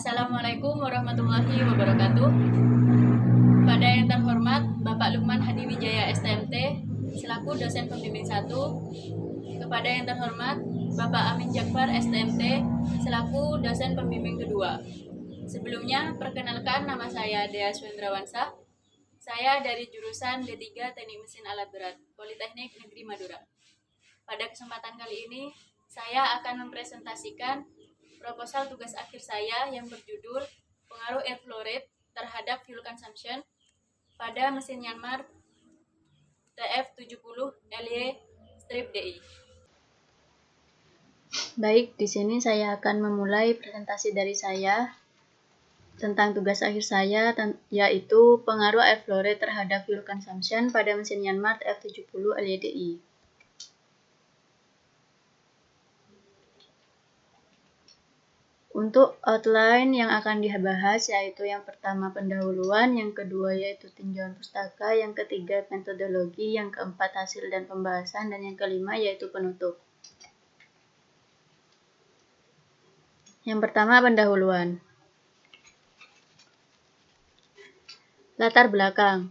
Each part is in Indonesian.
Assalamualaikum warahmatullahi wabarakatuh. Pada yang terhormat Bapak Lukman Hadi Wijaya STMT selaku dosen pembimbing 1, kepada yang terhormat Bapak Amin Jakfar STMT selaku dosen pembimbing 2. Sebelumnya, perkenalkan, nama saya Dea Suendrawansa. Saya dari jurusan D3 Teknik Mesin Alat Berat, Politeknik Negeri Madura. Pada kesempatan kali ini, saya akan mempresentasikan proposal tugas akhir saya yang berjudul Pengaruh Air Flow Rate terhadap Fuel Consumption pada mesin Yanmar TF70 LY-DI. Baik, di sini saya akan memulai presentasi dari saya tentang tugas akhir saya, yaitu pengaruh air flow rate terhadap fuel consumption pada mesin Yanmar TF70 LY-DI. Untuk outline yang akan dibahas yaitu yang pertama pendahuluan, yang kedua yaitu tinjauan pustaka, yang ketiga metodologi, yang keempat hasil dan pembahasan, dan yang kelima yaitu penutup. Yang pertama pendahuluan. Latar belakang.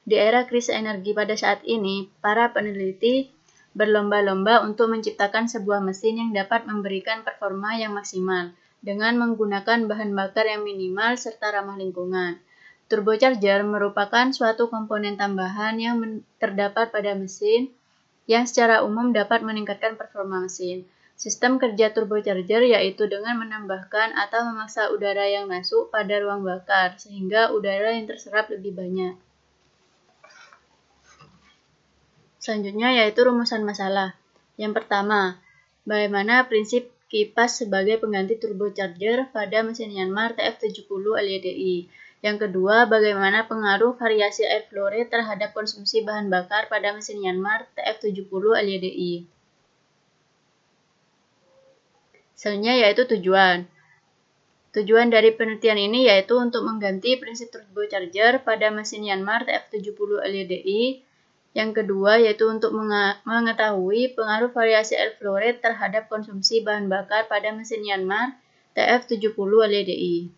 Di era krisis energi pada saat ini, para peneliti berlomba-lomba untuk menciptakan sebuah mesin yang dapat memberikan performa yang maksimal dengan menggunakan bahan bakar yang minimal serta ramah lingkungan. Turbocharger merupakan suatu komponen tambahan yang terdapat pada mesin yang secara umum dapat meningkatkan performa mesin. Sistem kerja turbocharger yaitu dengan menambahkan atau memaksa udara yang masuk pada ruang bakar sehingga udara yang terserap lebih banyak. Selanjutnya yaitu rumusan masalah. Yang pertama, bagaimana prinsip kipas sebagai pengganti turbocharger pada mesin Yanmar TF70 LY-DI. Yang kedua, bagaimana pengaruh variasi air flow rate terhadap konsumsi bahan bakar pada mesin Yanmar TF70 LY-DI. Selanjutnya yaitu tujuan. Tujuan dari penelitian ini yaitu untuk mengganti prinsip turbocharger pada mesin Yanmar TF70 LY-DI. Yang kedua yaitu untuk mengetahui pengaruh variasi air flow rate terhadap konsumsi bahan bakar pada mesin Yanmar TF70 LY-DI.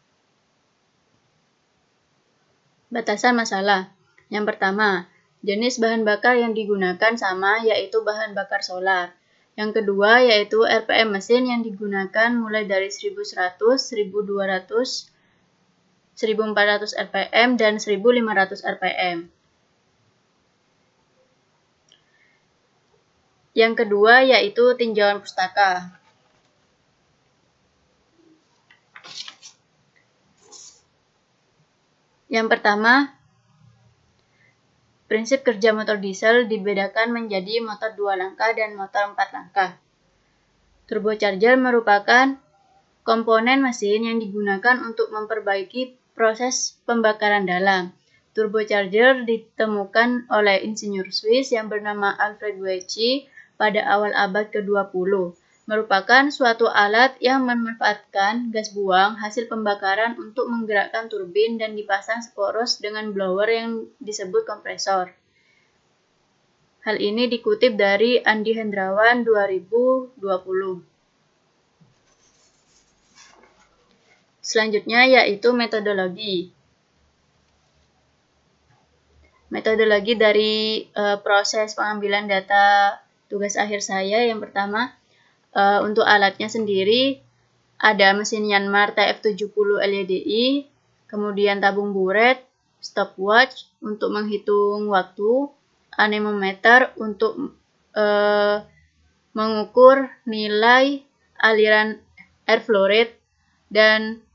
Batasan masalah. Yang pertama, jenis bahan bakar yang digunakan sama yaitu bahan bakar solar. Yang kedua yaitu RPM mesin yang digunakan mulai dari 1100, 1200, 1400 RPM, dan 1500 RPM. Yang kedua yaitu tinjauan pustaka. Yang pertama, prinsip kerja motor diesel dibedakan menjadi motor 2 langkah dan motor 4 langkah. Turbocharger merupakan komponen mesin yang digunakan untuk memperbaiki proses pembakaran dalam. Turbocharger ditemukan oleh insinyur Swiss yang bernama Alfred Weitsch pada awal abad ke-20. Merupakan suatu alat yang memanfaatkan gas buang hasil pembakaran untuk menggerakkan turbin dan dipasang seporos dengan blower yang disebut kompresor. Hal ini dikutip dari Andi Hendrawan 2020. Selanjutnya yaitu metodologi. Metodologi dari proses pengambilan data tugas akhir saya. Yang pertama, untuk alatnya sendiri ada mesin Yanmar TF70 LY-DI, kemudian tabung buret, stopwatch untuk menghitung waktu, anemometer untuk mengukur nilai aliran air flow rate, dan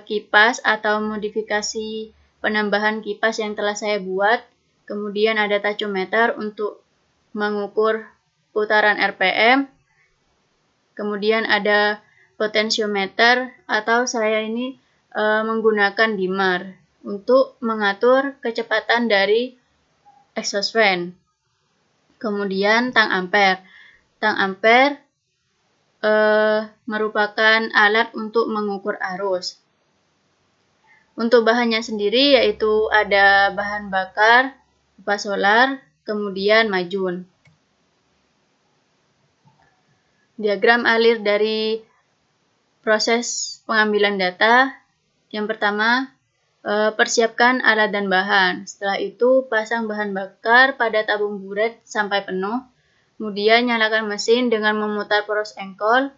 kipas atau modifikasi penambahan kipas yang telah saya buat. Kemudian ada tachometer untuk mengukur putaran RPM. Kemudian ada potensiometer atau saya ini menggunakan dimmer untuk mengatur kecepatan dari exhaust fan. Kemudian tang ampere. Tang ampere merupakan alat untuk mengukur arus. Untuk bahannya sendiri yaitu ada bahan bakar, pipa solar, kemudian majun. Diagram alir dari proses pengambilan data. Yang pertama, persiapkan alat dan bahan. Setelah itu, pasang bahan bakar pada tabung buret sampai penuh. Kemudian, nyalakan mesin dengan memutar poros engkol.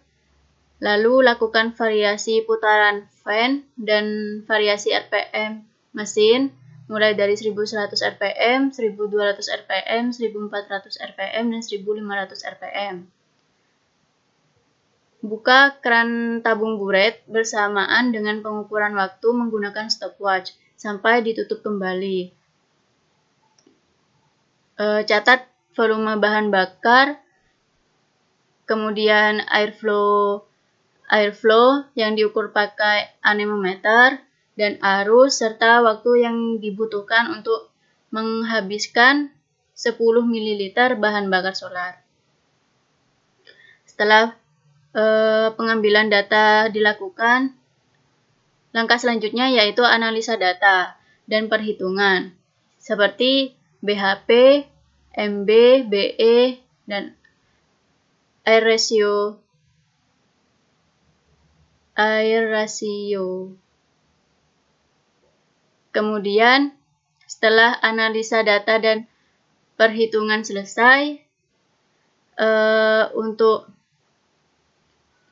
Lalu, lakukan variasi putaran fan dan variasi RPM mesin, mulai dari 1100 RPM, 1200 RPM, 1400 RPM, dan 1500 RPM. Buka keran tabung buret bersamaan dengan pengukuran waktu menggunakan stopwatch sampai ditutup kembali. Catat volume bahan bakar, kemudian airflow yang diukur pakai anemometer, dan arus serta waktu yang dibutuhkan untuk menghabiskan 10 ml bahan bakar solar. Setelah pengambilan data dilakukan, langkah selanjutnya yaitu analisa data dan perhitungan seperti BHP, MB, BE, dan air ratio. Kemudian, setelah analisa data dan perhitungan selesai, untuk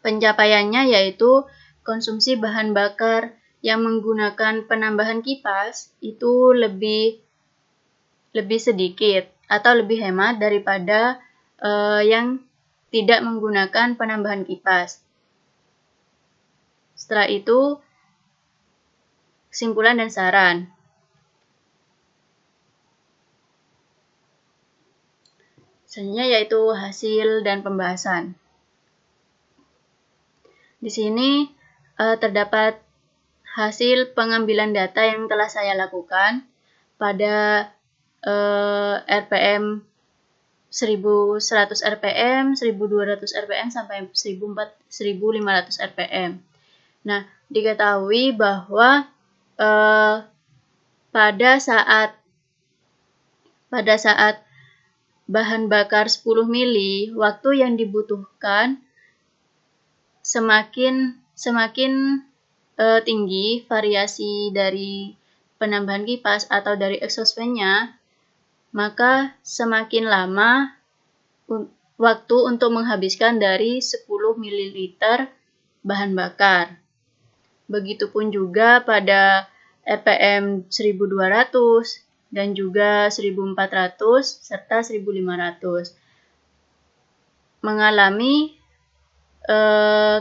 pencapaiannya yaitu konsumsi bahan bakar yang menggunakan penambahan kipas itu lebih sedikit atau lebih hemat daripada yang tidak menggunakan penambahan kipas. Setelah itu, kesimpulan dan saran. Selanjutnya yaitu hasil dan pembahasan. Di sini terdapat hasil pengambilan data yang telah saya lakukan pada RPM 1100 RPM, 1200 RPM, sampai 1500 RPM. Nah, diketahui bahwa pada saat bahan bakar 10 mili, waktu yang dibutuhkan semakin tinggi variasi dari penambahan kipas atau dari exhaust fan-nya, maka semakin lama waktu untuk menghabiskan dari 10 ml bahan bakar. Begitupun juga pada RPM 1200 dan juga 1400 serta 1500 mengalami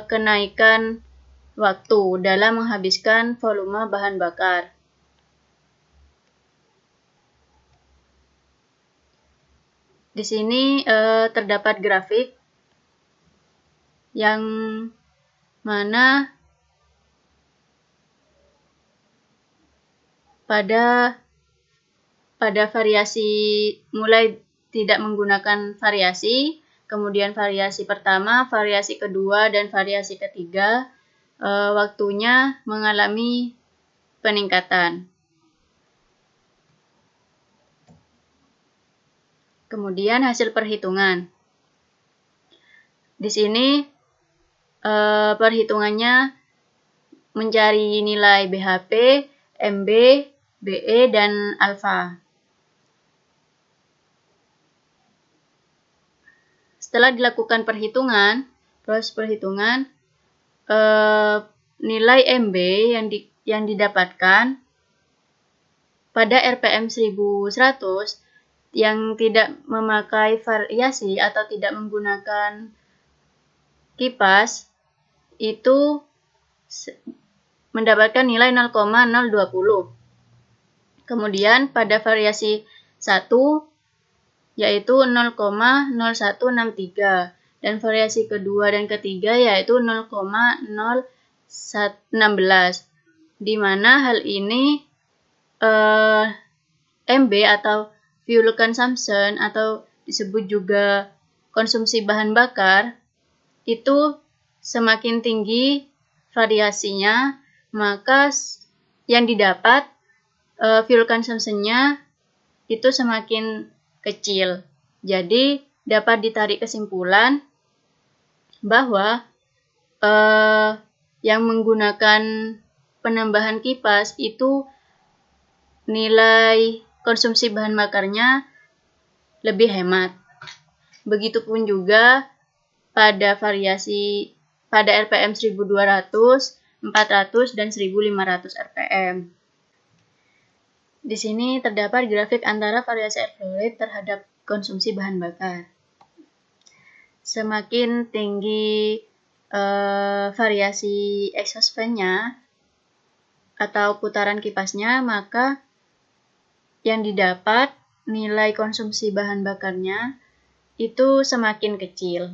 kenaikan waktu dalam menghabiskan volume bahan bakar. Di sini terdapat grafik yang mana pada variasi mulai tidak menggunakan variasi, kemudian variasi pertama, variasi kedua, dan variasi ketiga, waktunya mengalami peningkatan. Kemudian hasil perhitungan. Di sini perhitungannya mencari nilai BHP, MB, BE, dan alfa. Setelah dilakukan proses perhitungan, nilai MB yang didapatkan pada RPM 1100 yang tidak memakai variasi atau tidak menggunakan kipas itu mendapatkan nilai 0,020. Kemudian pada variasi 1 yaitu 0,0163 dan variasi kedua dan ketiga yaitu 0,016, di mana hal ini MB atau fuel consumption atau disebut juga konsumsi bahan bakar itu semakin tinggi variasinya, maka yang didapat fuel consumption-nya itu semakin kecil. Jadi dapat ditarik kesimpulan bahwa yang menggunakan penambahan kipas itu nilai konsumsi bahan bakarnya lebih hemat. Begitupun juga pada RPM 1200, 400, dan 1500 RPM. Di sini terdapat grafik antara variasi air flow rate terhadap konsumsi bahan bakar. Semakin tinggi variasi exhaust fan-nya atau putaran kipasnya, maka yang didapat nilai konsumsi bahan bakarnya itu semakin kecil.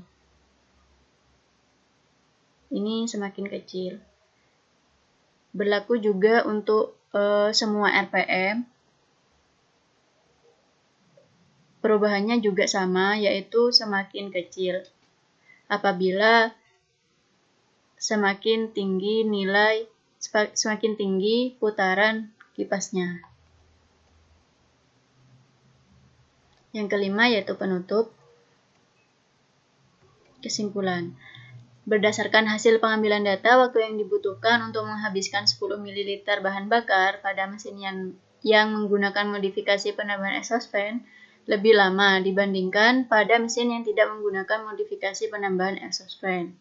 Ini semakin kecil. Berlaku juga untuk semua RPM. Perubahannya juga sama, yaitu semakin kecil apabila semakin tinggi putaran kipasnya. Yang kelima yaitu penutup. Kesimpulan. Berdasarkan hasil pengambilan data, waktu yang dibutuhkan untuk menghabiskan 10 ml bahan bakar pada mesin yang menggunakan modifikasi penambahan exhaust fan lebih lama dibandingkan pada mesin yang tidak menggunakan modifikasi penambahan exhaust fan.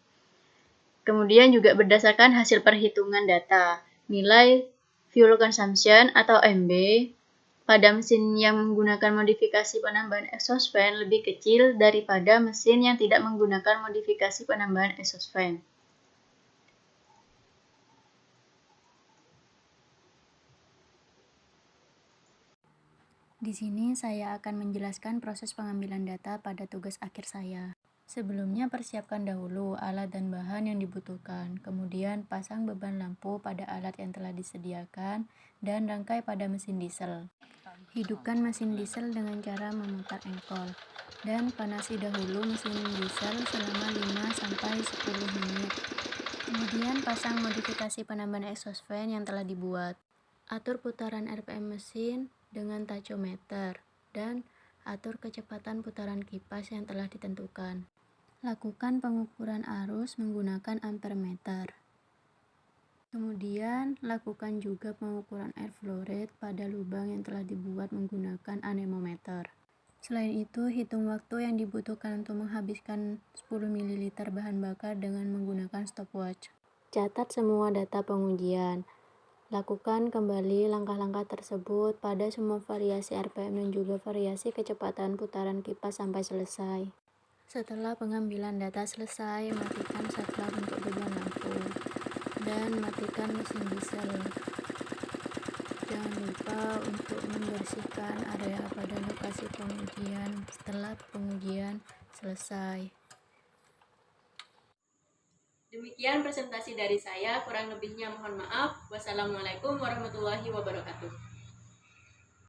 Kemudian juga berdasarkan hasil perhitungan data, nilai fuel consumption atau MB pada mesin yang menggunakan modifikasi penambahan exhaust fan lebih kecil daripada mesin yang tidak menggunakan modifikasi penambahan exhaust fan. Di sini saya akan menjelaskan proses pengambilan data pada tugas akhir saya. Sebelumnya persiapkan dahulu alat dan bahan yang dibutuhkan, kemudian pasang beban lampu pada alat yang telah disediakan dan rangkai pada mesin diesel. Hidupkan mesin diesel dengan cara memutar engkol dan panasi dahulu mesin diesel selama 5-10 menit. Kemudian pasang modifikasi penambahan exhaust fan yang telah dibuat. Atur putaran RPM mesin dengan tachometer dan atur kecepatan putaran kipas yang telah ditentukan. Lakukan pengukuran arus menggunakan ampermeter. Kemudian, lakukan juga pengukuran air flow rate pada lubang yang telah dibuat menggunakan anemometer. Selain itu, hitung waktu yang dibutuhkan untuk menghabiskan 10 ml bahan bakar dengan menggunakan stopwatch. Catat semua data pengujian. Lakukan kembali langkah-langkah tersebut pada semua variasi RPM dan juga variasi kecepatan putaran kipas sampai selesai. Setelah pengambilan data selesai, matikan saklar untuk beban lampu dan matikan mesin diesel. Jangan lupa untuk membersihkan area pada lokasi pengujian setelah pengujian selesai. Demikian presentasi dari saya, kurang lebihnya mohon maaf. Wassalamualaikum warahmatullahi wabarakatuh.